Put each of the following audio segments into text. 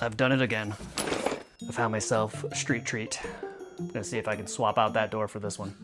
I've done it again. I found myself a street treat. I'm gonna see if I can swap out that door for this one.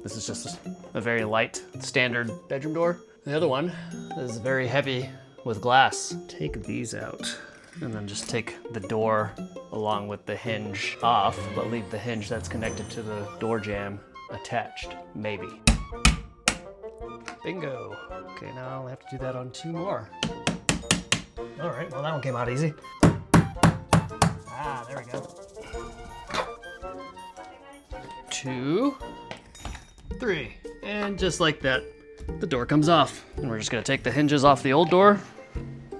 This is just a very light, standard bedroom door. The other one is very heavy with glass. Take these out and then just take the door along with the hinge off, but leave the hinge that's connected to the door jamb attached, maybe. Bingo. Okay, now I'll have to do that on 2 more. All right, well that one came out easy. Ah, there we go. 2, 3, and just like that, the door comes off. And we're just gonna take the hinges off the old door,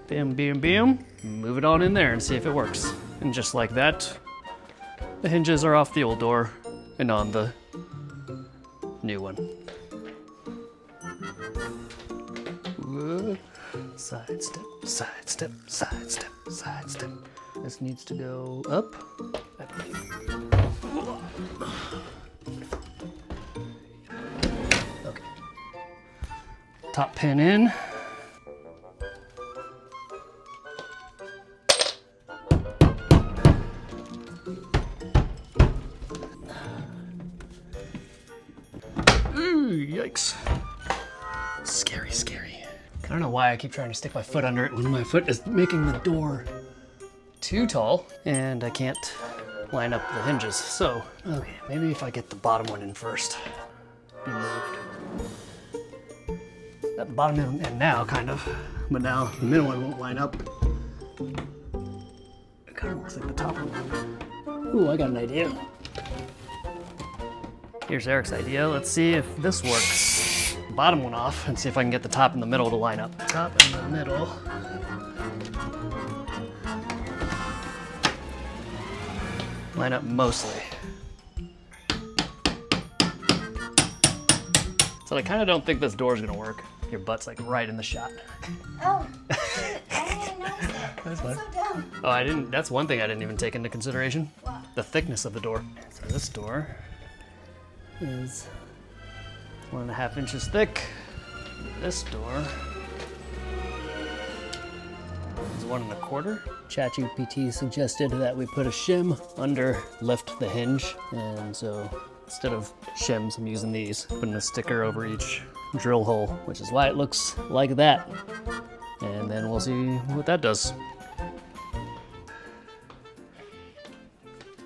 bam, bam, bam, move it on in there and see if it works. And just like that, the hinges are off the old door and on the new one. Whoa. Side step, side step, side step, side step. This needs to go up, I believe. Okay. Top pin in. Ooh, yikes. Scary, scary. I don't know why I keep trying to stick my foot under it when my foot is making the door too tall and I can't line up the hinges. So, okay, maybe if I get the bottom one in first. Be moved. Got the bottom in now, kind of, but now the middle one won't line up. It kind of looks like the top one. Ooh, I got an idea. Here's Eric's idea. Let's see if this works. Bottom one off and see if I can get the top and the middle to line up. Top and the middle. Line up mostly. So I kind of don't think this door is gonna work. Your butt's like right in the shot. Oh, shoot. I didn't even notice it. That's fine. So dumb. Oh, I didn't. That's one thing I didn't even take into consideration. What? The thickness of the door. So this door is 1.5 inches thick. This door is 1.25. ChatGPT suggested that we put a shim under, lift the hinge, and so instead of shims, I'm using these, putting a sticker over each drill hole, which is why it looks like that. And then we'll see what that does.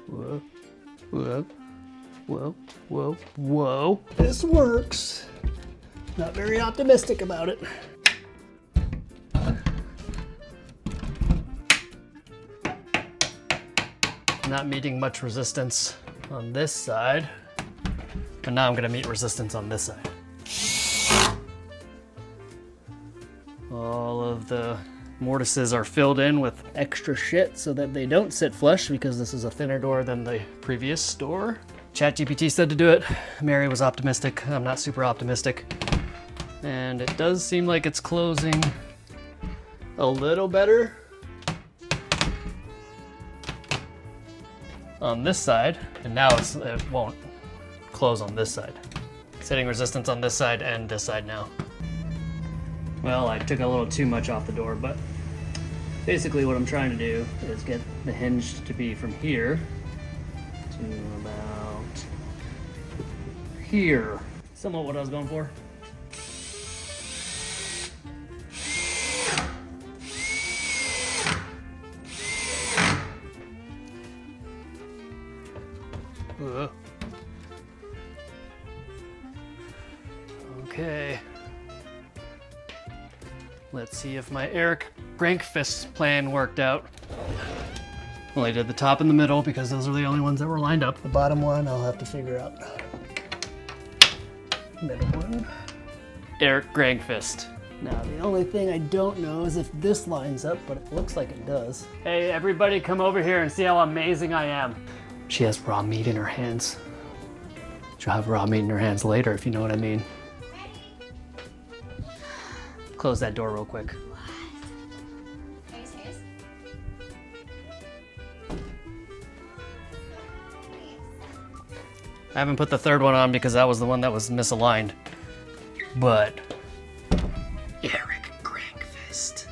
Whoa, whoa, whoa, whoa, whoa. This works. Not very optimistic about it. Not meeting much resistance on this side, but now I'm gonna meet resistance on this side. All of the mortises are filled in with extra shit so that they don't sit flush because this is a thinner door than the previous door. ChatGPT said to do it. Mary was optimistic. I'm not super optimistic. And it does seem like it's closing a little better on this side, and now it won't close on this side. It's hitting resistance on this side and this side now. Well, I took a little too much off the door, but basically what I'm trying to do is get the hinge to be from here to about here. Somewhat what I was going for. Okay. Let's see if my Eric Grankfist plan worked out. Well, I did the top and the middle because those are the only ones that were lined up. The bottom one I'll have to figure out. Middle one. Eric Grankfist. Now, the only thing I don't know is if this lines up, but it looks like it does. Hey, everybody come over here and see how amazing I am. She has raw meat in her hands. She'll have raw meat in her hands later, if you know what I mean. Close that door real quick. I haven't put the third one on because that was the one that was misaligned. But Eric Grankfist.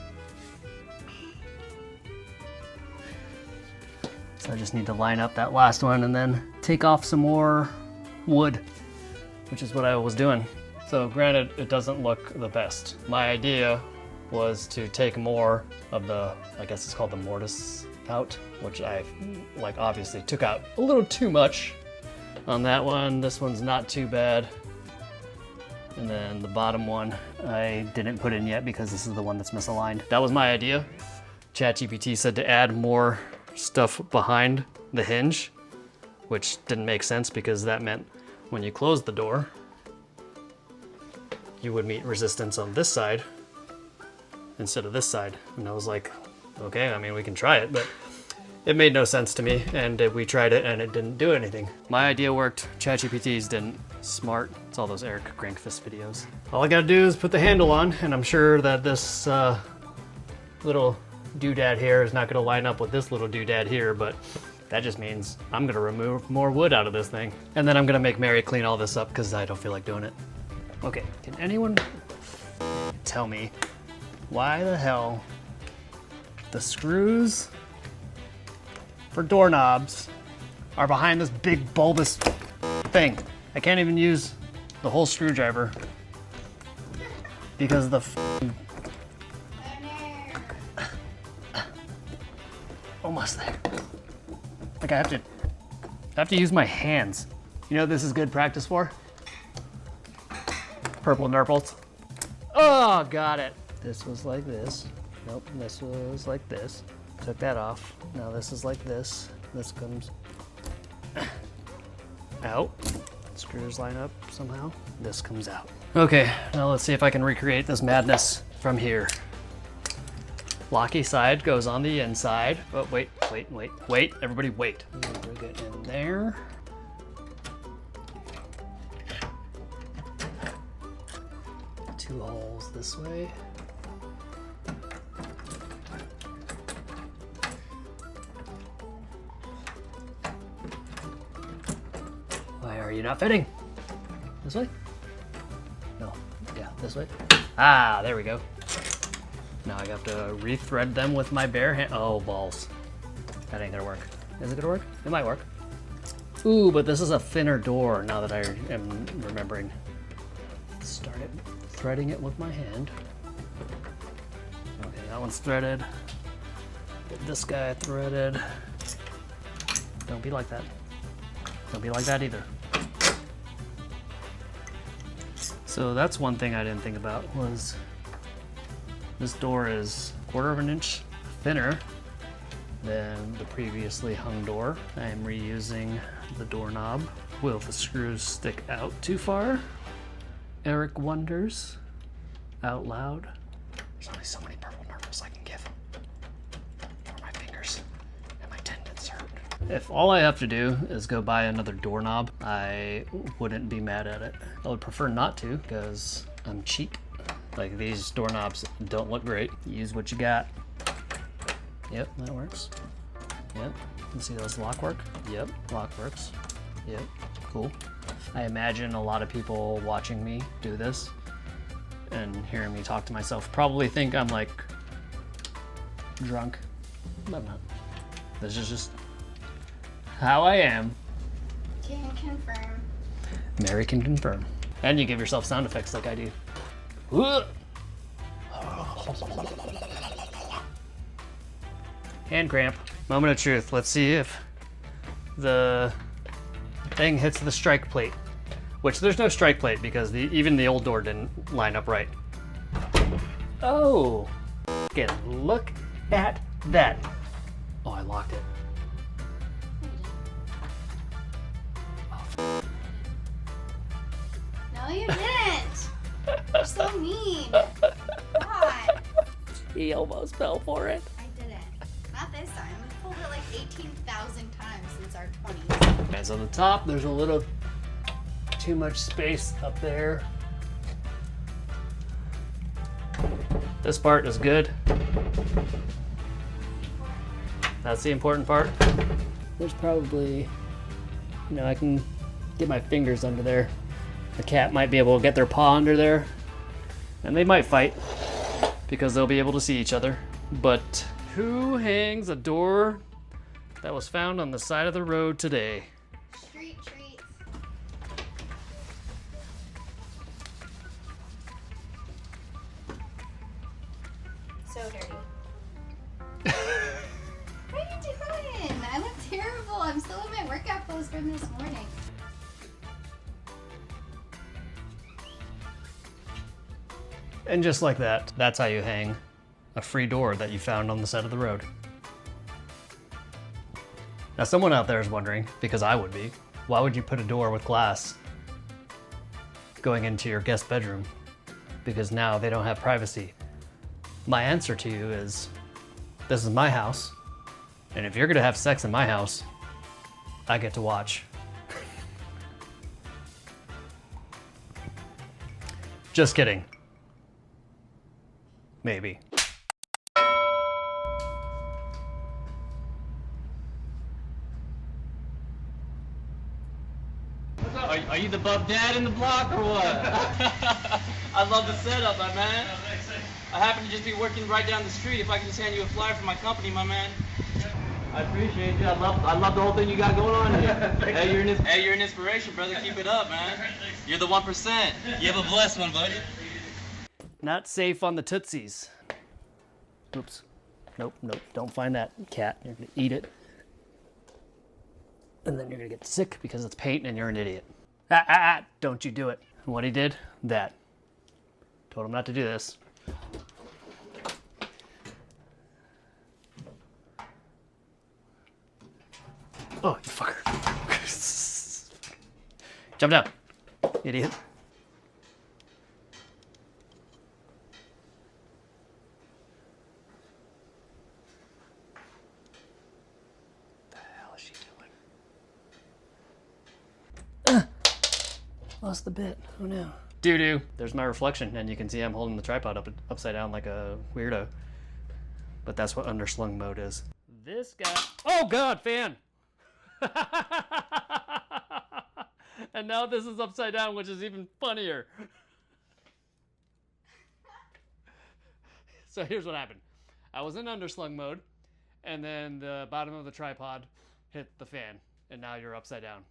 So I just need to line up that last one and then take off some more wood, which is what I was doing. So granted, it doesn't look the best. My idea was to take more of the, I guess it's called the mortise out, which I like obviously took out a little too much on that one. This one's not too bad. And then the bottom one I didn't put in yet because this is the one that's misaligned. That was my idea. ChatGPT said to add more stuff behind the hinge, which didn't make sense because that meant when you close the door, you would meet resistance on this side instead of this side. And I was like, okay, I mean, we can try it, but it made no sense to me, and we tried it and it didn't do anything. My idea worked, ChatGPT's didn't. Smart. It's all those Eric Grankfist videos. All I gotta do is put the handle on, and I'm sure that this little doodad here is not gonna line up with this little doodad here, but that just means I'm gonna remove more wood out of this thing. And then I'm gonna make Mary clean all this up because I don't feel like doing it. Okay, can anyone tell me why the hell the screws for doorknobs are behind this big bulbous thing? I can't even use the whole screwdriver because the almost there. Like I have to use my hands. You know what this is good practice for? Purple nurples. Oh, got it. This was like this. Nope, this was like this. Took that off. Now this is like this. This comes out. Screws line up somehow. This comes out. Okay, now let's see if I can recreate this madness from here. Locky side goes on the inside. Oh, wait, everybody wait. Bring it in there. Two holes this way. Why are you not fitting? This way? No, yeah, this way. Ah, there we go. Now I have to re-thread them with my bare hand. Oh, balls. That ain't gonna work. Is it gonna work? It might work. Ooh, but this is a thinner door now that I am remembering. Started threading it with my hand. Okay, that one's threaded. Get this guy threaded. Don't be like that. Don't be like that either. So that's one thing I didn't think about was this door is 1/4 of an inch thinner than the previously hung door. I am reusing the doorknob. Will the screws stick out too far? Eric wonders out loud. There's only so many purple nurples I can give for my fingers and my tendons hurt. If all I have to do is go buy another doorknob, I wouldn't be mad at it. I would prefer not to because I'm cheap. Like these doorknobs don't look great. Use what you got. Yep, that works. Yep, you see those lock work? Yep, lock works. Yep, cool. I imagine a lot of people watching me do this and hearing me talk to myself probably think I'm like drunk, but I'm not. This is just how I am. Can confirm. Mary can confirm. And you give yourself sound effects like I do. Hand cramp. Moment of truth. Let's see if the thing hits the strike plate. Which there's no strike plate because even the old door didn't line up right. Oh, look at that. Oh, I locked it. No, you didn't. You're so mean. God. He almost fell for it. I didn't. Not this time. We pulled it like 18,000 times since our 20s. Okay, so on the top, there's a little too much space up there. This part is good. That's the important part. There's probably, I can get my fingers under there. The cat might be able to get their paw under there, and they might fight because they'll be able to see each other. But who hangs a door that was found on the side of the road today. Street treats. So dirty. What are you doing? I look terrible. I'm still in my workout clothes from this morning. And just like that, that's how you hang a free door that you found on the side of the road. Now someone out there is wondering, because I would be, why would you put a door with glass going into your guest bedroom? Because now they don't have privacy. My answer to you is, this is my house, and if you're gonna have sex in my house, I get to watch. Just kidding. Maybe. What's up? Are you the bub dad in the block or what? I love the setup, my man. I happen to just be working right down the street. If I can just hand you a flyer from my company, my man. I appreciate you. I love the whole thing you got going on here. Hey, you're an inspiration, brother. Keep it up, man. You're the 1%. You have a blessed one, buddy. Not safe on the Tootsies. Oops. Nope, don't find that cat. You're gonna eat it. And then you're gonna get sick because it's paint and you're an idiot. Don't you do it. And what he did, that. Told him not to do this. Oh, you fucker. Jump down, idiot. Lost the bit. Oh no. Doo-doo. There's my reflection, and you can see I'm holding the tripod upside down like a weirdo. But that's what underslung mode is. This guy. Oh god, fan! And now this is upside down, which is even funnier. So here's what happened. I was in underslung mode, and then the bottom of the tripod hit the fan, and now you're upside down.